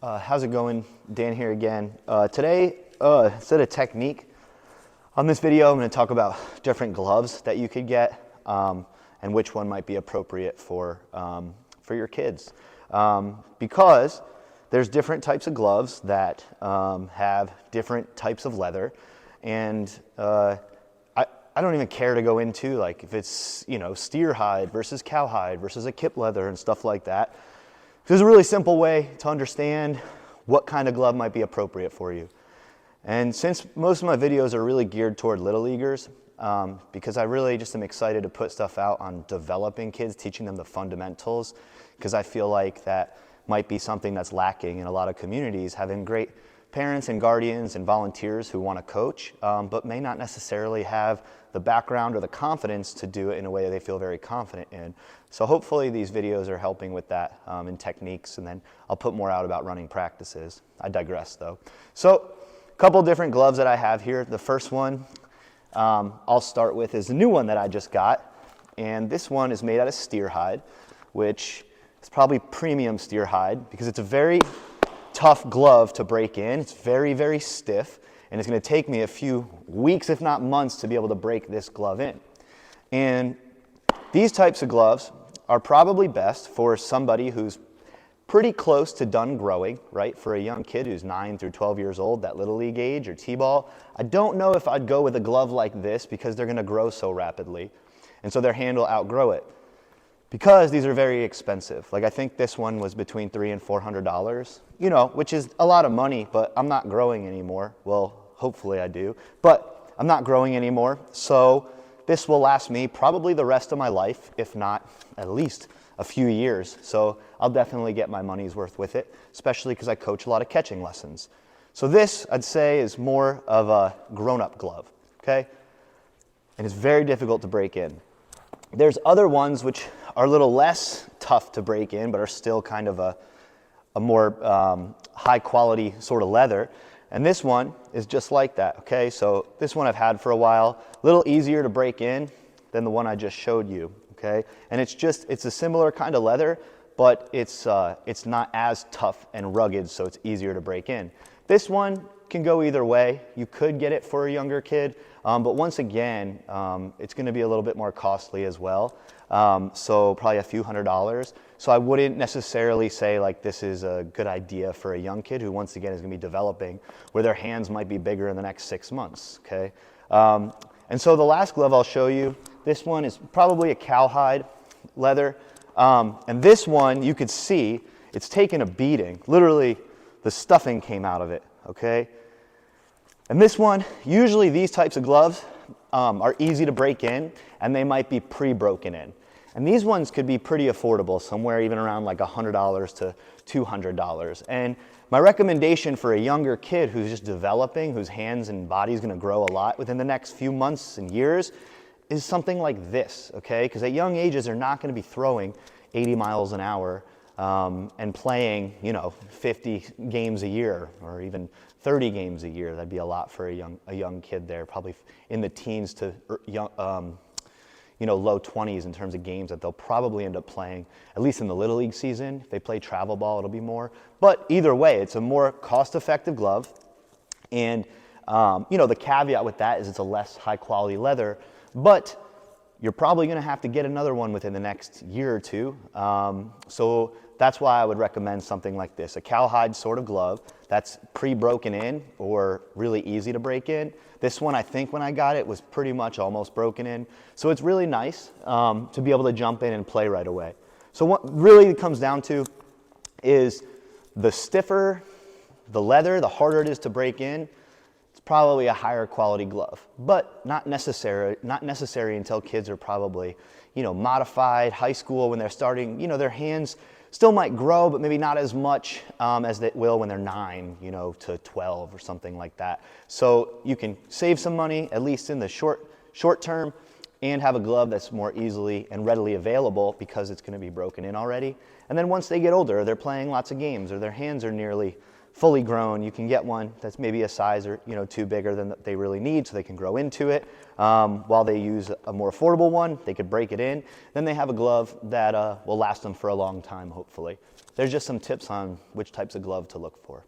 How's it going? Dan here again. Today, instead of technique, on this video I'm going to talk about different gloves that you could get and which one might be appropriate for your kids. Because there's different types of gloves that have different types of leather, and I don't even care to go into like if it's steer hide versus cowhide versus a kip leather and stuff like that. There's a really simple way to understand what kind of glove might be appropriate for you. And since most of my videos are really geared toward little leaguers, because I really just am excited to put stuff out on developing kids, teaching them the fundamentals, because I feel like that might be something that's lacking in a lot of communities, having great parents and guardians and volunteers who want to coach, but may not necessarily have the background or the confidence to do it in a way that they feel very confident in. So hopefully these videos are helping with that in techniques, and then I'll put more out about running practices. I digress though. So a couple different gloves that I have here. The first one I'll start with is the new one that I just got, and this one is made out of steer hide, which is probably premium steer hide because it's a very tough glove to break in. It's very, very stiff, and it's going to take me a few weeks, if not months, to be able to break this glove in. And these types of gloves are probably best for somebody who's pretty close to done growing, right? For a young kid who's 9 through 12 years old, that little league age or t-ball. I don't know if I'd go with a glove like this because they're going to grow so rapidly, and so their hand will outgrow it. Because these are very expensive. Like I think this one was between $300 and $400, which is a lot of money, but I'm not growing anymore. Well, hopefully I do, but I'm not growing anymore. So this will last me probably the rest of my life, if not at least a few years. So I'll definitely get my money's worth with it, especially because I coach a lot of catching lessons. So this, I'd say, is more of a grown-up glove, okay? And it's very difficult to break in. There's other ones which are a little less tough to break in, but are still kind of a more high quality sort of leather. And this one is just like that, okay? So this one I've had for a while, a little easier to break in than the one I just showed you, okay? And it's a similar kind of leather, but it's not as tough and rugged, so it's easier to break in. This one can go either way. You could get it for a younger kid, but once again, it's going to be a little bit more costly as well. So probably a few $100s. So I wouldn't necessarily say like this is a good idea for a young kid who once again is going to be developing, where their hands might be bigger in the next 6 months. Okay, and so the last glove I'll show you, this one is probably a cowhide leather, and this one you could see it's taken a beating. Literally, the stuffing came out of it. Okay. And this one, usually these types of gloves are easy to break in, and they might be pre-broken in. And these ones could be pretty affordable, somewhere even around like $100 to $200. And my recommendation for a younger kid who's just developing, whose hands and body is going to grow a lot within the next few months and years, is something like this, okay? Because at young ages, they're not going to be throwing 80 miles an hour and playing, 50 games a year or even 30 games a year. That'd be a lot for a young kid there, probably in the teens to young, low 20s in terms of games that they'll probably end up playing, at least in the Little League season. If they play travel ball, it'll be more. But either way, it's a more cost-effective glove. And, the caveat with that is it's a less high-quality leather, but you're probably going to have to get another one within the next year or two. So that's why I would recommend something like this, a cowhide sort of glove that's pre-broken in or really easy to break in. This one, I think when I got it, was pretty much almost broken in. So it's really nice to be able to jump in and play right away. So what really it comes down to is the stiffer the leather, the harder it is to break in, it's probably a higher quality glove, but not necessary until kids are probably, modified, high school, when they're starting, their hands still might grow, but maybe not as much as they will when they're 9, to 12 or something like that. So you can save some money, at least in the short term, and have a glove that's more easily and readily available because it's going to be broken in already. And then once they get older, they're playing lots of games, or their hands are nearly fully grown. You can get one that's maybe a size or too bigger than they really need, so they can grow into it. While they use a more affordable one, they could break it in. Then they have a glove that will last them for a long time, hopefully. There's just some tips on which types of glove to look for.